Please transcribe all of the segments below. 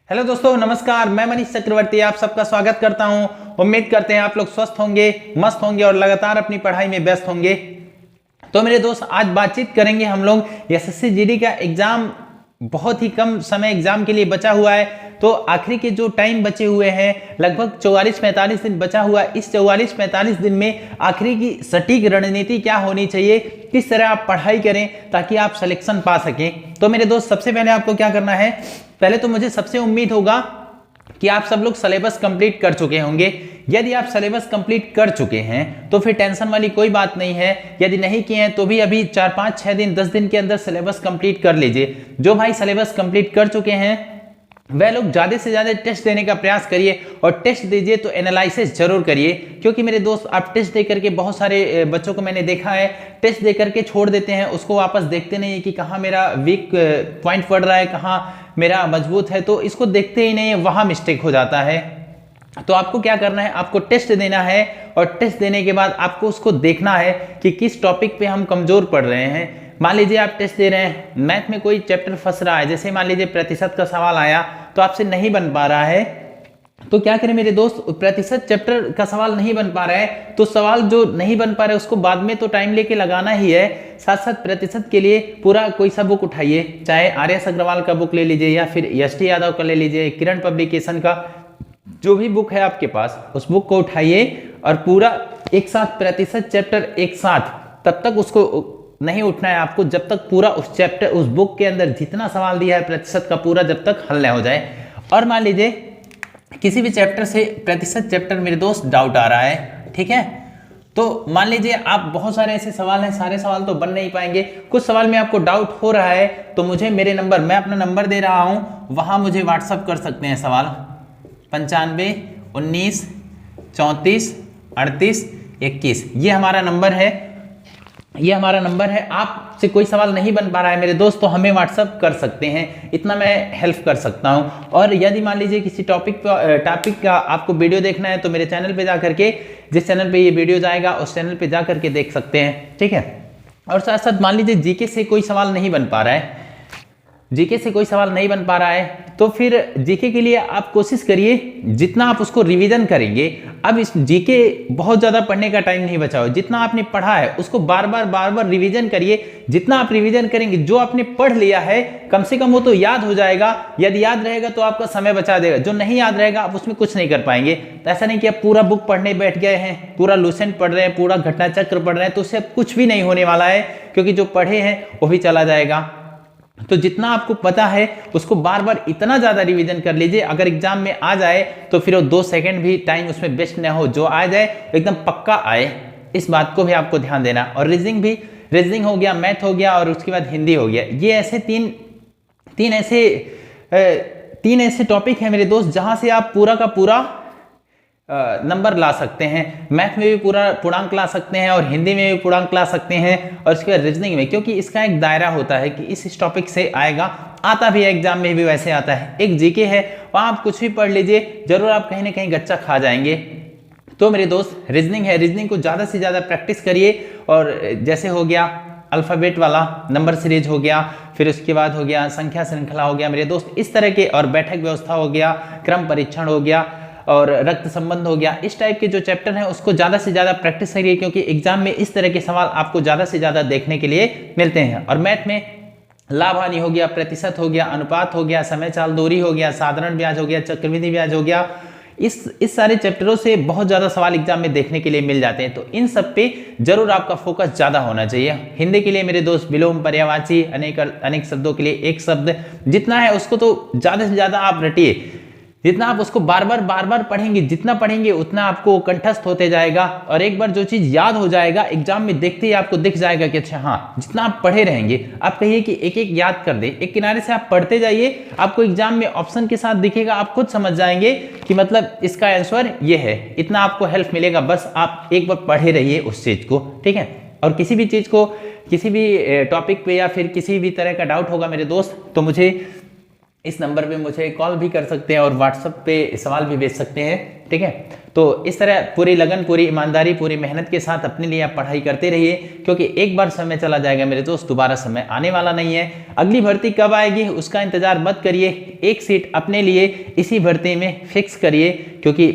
Hello दोस्तों, नमस्कार। मैं मनीष चक्रवर्ती आप सबका स्वागत करता हूं। उम्मीद करते हैं आप लोग स्वस्थ होंगे, मस्त होंगे और लगातार अपनी पढ़ाई में व्यस्त होंगे। तो मेरे दोस्त, आज बातचीत करेंगे हम लोग एसएससी जीडी का एग्जाम। बहुत ही कम समय एग्जाम के लिए बचा हुआ है, तो आखिरी के जो टाइम बचे हुए हैं लगभग 44-45 दिन बचा हुआ है। इस 44-45 दिन में आखिरी की सटीक रणनीति क्या होनी चाहिए, किस तरह आप पढ़ाई करें ताकि आप सिलेक्शन पा सकें। तो मेरे दोस्त, सबसे पहले आपको क्या करना है, पहले तो मुझे सबसे उम्मीद होगा कि आप सब लोग सिलेबस कंप्लीट कर चुके होंगे। यदि आप सिलेबस कंप्लीट कर चुके हैं तो फिर टेंशन वाली कोई बात नहीं है। यदि नहीं किए हैं तो भी अभी 4-5-6 दिन 10 दिन के अंदर सिलेबस कंप्लीट कर लीजिए। जो भाई सिलेबस कंप्लीट कर चुके हैं वह लोग ज्यादा से ज्यादा टेस्ट देने का प्रयास करिए, और टेस्ट दीजिए तो एनालिसिस जरूर करिए। क्योंकि मेरे दोस्त, आप टेस्ट दे करके, बहुत सारे बच्चों को मैंने देखा है टेस्ट दे करके छोड़ देते हैं, उसको वापस देखते नहीं है कि कहाँ मेरा वीक पॉइंट पड़ रहा है, कहाँ मेरा मजबूत है, तो इसको देखते ही नहीं है, वहाँ मिस्टेक हो जाता है। तो आपको क्या करना है, आपको टेस्ट देना है, और टेस्ट देने के बाद आपको उसको देखना है कि किस टॉपिक पे हम कमजोर पड़ रहे हैं। मान लीजिए आप टेस्ट दे रहे हैं, मैथ में कोई चैप्टर फंस रहा है, जैसे मान लीजिए प्रतिशत का सवाल आया तो आपसे नहीं बन पा रहा है, तो क्या करें मेरे दोस्त, प्रतिशत चैप्टर का सवाल नहीं बन पा रहा है तो सवाल जो नहीं बन पा रहा है उसको बाद में तो टाइम लेके लगाना ही है। साथ साथ प्रतिशत के लिए पूरा कोई सा बुक उठाइए, चाहे आर्यस अग्रवाल का बुक ले लीजिए या फिर एस टी यादव का ले लीजिए, किरण पब्लिकेशन का जो भी बुक है आपके पास उस बुक को उठाइए और पूरा एक साथ प्रतिशत चैप्टर एक साथ, तब तक उसको नहीं उठना है आपको जब तक पूरा उस चैप्टर, उस बुक के अंदर जितना सवाल दिया है प्रतिशत का पूरा, जब तक हल न हो जाए। और मान लीजिए किसी भी चैप्टर से प्रतिशत चैप्टर मेरे दोस्त डाउट आ रहा है, ठीक है, तो मान लीजिए आप, बहुत सारे ऐसे सवाल हैं, सारे सवाल तो बन नहीं पाएंगे, कुछ सवाल में आपको डाउट हो रहा है तो मुझे मेरे नंबर, मैं अपना नंबर दे रहा हूं, वहां मुझे व्हाट्सअप कर सकते हैं सवाल 95 19 34 38 21। ये हमारा नंबर है, ये हमारा नंबर है। आपसे कोई सवाल नहीं बन पा रहा है मेरे दोस्त तो हमें व्हाट्सअप कर सकते हैं, इतना मैं हेल्प कर सकता हूं। और यदि मान लीजिए किसी टॉपिक का आपको वीडियो देखना है तो मेरे चैनल पे जा करके, जिस चैनल पे ये वीडियो जाएगा उस चैनल पे जा करके देख सकते हैं, ठीक है। और साथ साथ मान लीजिए जीके से कोई सवाल नहीं बन पा रहा है, जीके से कोई सवाल नहीं बन पा रहा है तो फिर जीके के लिए आप कोशिश करिए जितना आप उसको रिवीजन करेंगे। अब इस जीके बहुत ज्यादा पढ़ने का टाइम नहीं बचा हो, जितना आपने पढ़ा है उसको बार बार रिवीजन करिए। जितना आप रिवीजन करेंगे, जो आपने पढ़ लिया है कम से कम वो तो याद हो जाएगा। यदि याद रहेगा तो आपका समय बचा देगा, जो नहीं याद रहेगा आप उसमें कुछ नहीं कर पाएंगे। तो ऐसा नहीं कि आप पूरा बुक पढ़ने बैठ गए हैं, पूरा लूसेंट पढ़ रहे हैं, पूरा घटना चक्र पढ़ रहे हैं, तो उससे कुछ भी नहीं होने वाला है, क्योंकि जो पढ़े हैं वो भी चला जाएगा। तो जितना आपको पता है उसको बार बार इतना ज्यादा रिवीजन कर लीजिए, अगर एग्जाम में आ जाए तो फिर वो 2 सेकंड भी टाइम उसमें वेस्ट न हो, जो आ जाए एकदम पक्का आए, इस बात को भी आपको ध्यान देना। और रीजनिंग भी, रीजनिंग हो गया, मैथ हो गया और उसके बाद हिंदी हो गया। ये ऐसे तीन ऐसे टॉपिक हैं मेरे दोस्त जहां से आप पूरा का पूरा नंबर ला सकते हैं। मैथ में भी पूरा पूर्णांक ला सकते हैं और हिंदी में भी पूर्णांक ला सकते हैं, और इसके बाद रीजनिंग में, क्योंकि इसका एक दायरा होता है कि इस टॉपिक से आएगा, आता भी है एग्जाम में भी वैसे आता है। एक जीके है, वहां आप कुछ भी पढ़ लीजिए, जरूर आप कहीं ना कहीं गच्चा खा जाएंगे। तो मेरे दोस्त, रीजनिंग है, रीजनिंग को ज्यादा से ज्यादा प्रैक्टिस करिए। और जैसे हो गया अल्फाबेट वाला, नंबर सीरीज हो गया, फिर उसके बाद हो गया संख्या श्रृंखला हो गया मेरे दोस्त, इस तरह के, और बैठक व्यवस्था हो गया, क्रम परीक्षण हो गया और रक्त संबंध हो गया, इस टाइप के जो चैप्टर हैं उसको ज्यादा से ज्यादा प्रैक्टिस करिए, क्योंकि एग्जाम में इस तरह के सवाल आपको ज्यादा से ज्यादा देखने के लिए मिलते हैं। और मैथ में लाभ हानि हो गया, प्रतिशत हो गया, अनुपात हो गया, समय चाल दूरी हो गया, साधारण ब्याज हो गया, चक्रवृद्धि ब्याज हो गया, इस सारे चैप्टरों से बहुत ज्यादा सवाल एग्जाम में देखने के लिए मिल जाते हैं। तो इन सब पे जरूर आपका फोकस ज्यादा होना चाहिए। हिंदी के लिए मेरे दोस्त विलोम, पर्यायवाची, अनेक शब्दों के लिए एक शब्द, जितना है उसको तो ज्यादा से ज्यादा आप रटिए। जितना आप उसको बार बार पढ़ेंगे, जितना पढ़ेंगे उतना आपको कंठस्थ होते जाएगा, और एक बार जो चीज याद हो जाएगा एग्जाम में देखते ही आपको दिख जाएगा कि अच्छा हाँ, जितना आप पढ़े रहेंगे, आप कहिए कि एक एक याद कर दे, एक किनारे से आप पढ़ते जाइए, आपको एग्जाम में ऑप्शन के साथ दिखेगा, आप खुद समझ जाएंगे कि मतलब इसका आंसर ये है। इतना आपको हेल्प मिलेगा, बस आप एक बार पढ़े रहिए उस चीज को, ठीक है। और किसी भी चीज को, किसी भी टॉपिक पे या फिर किसी भी तरह का डाउट होगा मेरे दोस्त तो मुझे इस नंबर पे मुझे कॉल भी कर सकते हैं और व्हाट्सएप पे सवाल भी भेज सकते हैं। ठीक है, तो इस तरह पूरी लगन, पूरी ईमानदारी, पूरी मेहनत के साथ अपने लिए आप पढ़ाई करते रहिए, क्योंकि एक बार समय चला जाएगा मेरे दोस्त, दोबारा समय आने वाला नहीं है। अगली भर्ती कब आएगी उसका इंतजार मत करिए, एक सीट अपने लिए इसी भर्ती में फिक्स करिए, क्योंकि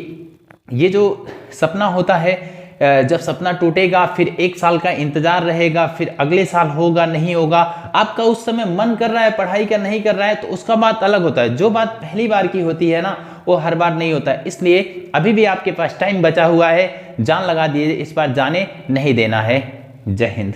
ये जो सपना होता है, जब सपना टूटेगा फिर एक साल का इंतजार रहेगा, फिर अगले साल होगा नहीं होगा, आपका उस समय मन कर रहा है पढ़ाई का, नहीं कर रहा है, तो उसका बात अलग होता है। जो बात पहली बार की होती है ना, वो हर बार नहीं होता है। इसलिए अभी भी आपके पास टाइम बचा हुआ है, जान लगा दीजिए, इस बार जाने नहीं देना है। जय हिंद।